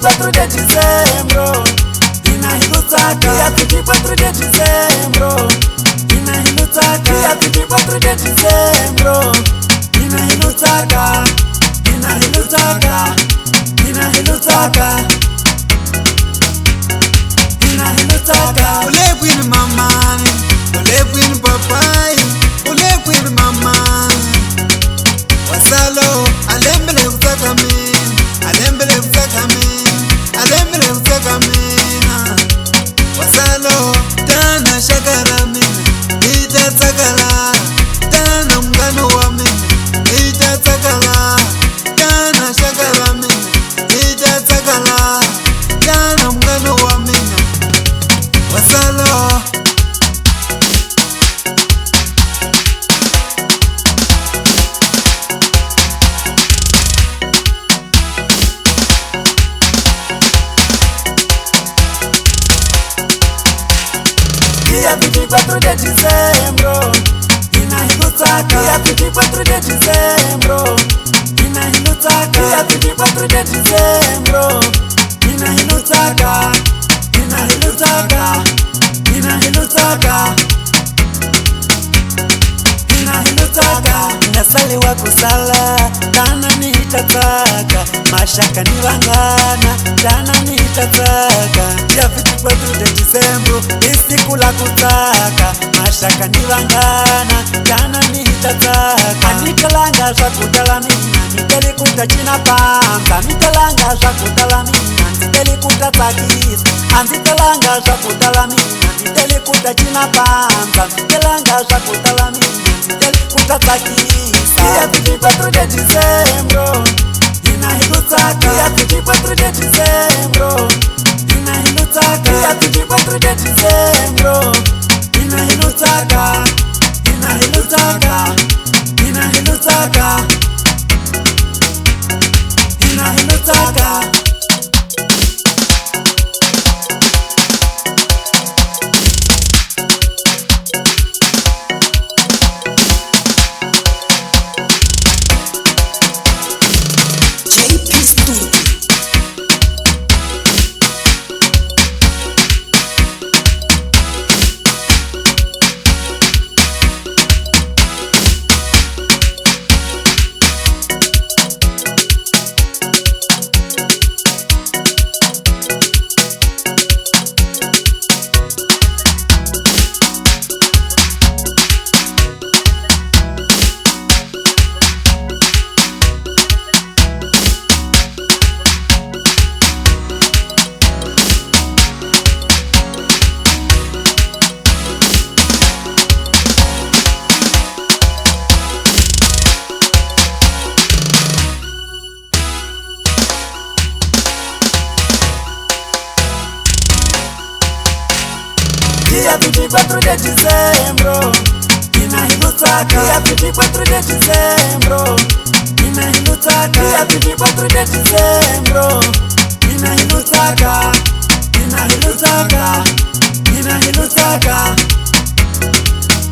24 de dezembro inahilutaka, dia 24 de dezembro inahilutaka, dia 24 de dezembro inahilutaka, inahilutaka, inahilutaka, inahilutaka. Ule queen mamani, ule queen papai, ule queen mamani. Wasalo alembele utaka mimi, alembele utaka mimi, alembele utaka mimi. Wasalo tana shakara mimi, itatakala tana mgano wa mimi, itatakala tana shakara mimi, itatakala tana mgano wa mimi. Wasalo dia 24 de dezembro inahilutaka, dia 24 de dezembro inahilutaka, dia 24 de dezembro inahilutaka, inahilutaka, inahilutaka, inahilutaka. Nasaliwa kusala tana nitataka, mashaka nivangana tana nitataka, dia 24 de dezembro isiku la kutaka, mashaka nivangana tana nitataka. Anikalanga za kutalamina nitelikuta china pamba, nikalanga za kutalamina nitelikuta takisa, anzikalanga za kutalamina nitelikuta china pamba, nikalanga za kutalamina nitelikuta takisa. Dia 24 de dezembro inahilutaka, dia 24 de dezembro inahilutaka, dia 24 de dezembro inahilutaka, inahilutaka, inahilutaka, inahilutaka. Dia 24 de dezembro inahilutaka, dia 24 de dezembro inahilutaka, dia 24 de dezembro inahilutaka, inahilutaka, inahilutaka.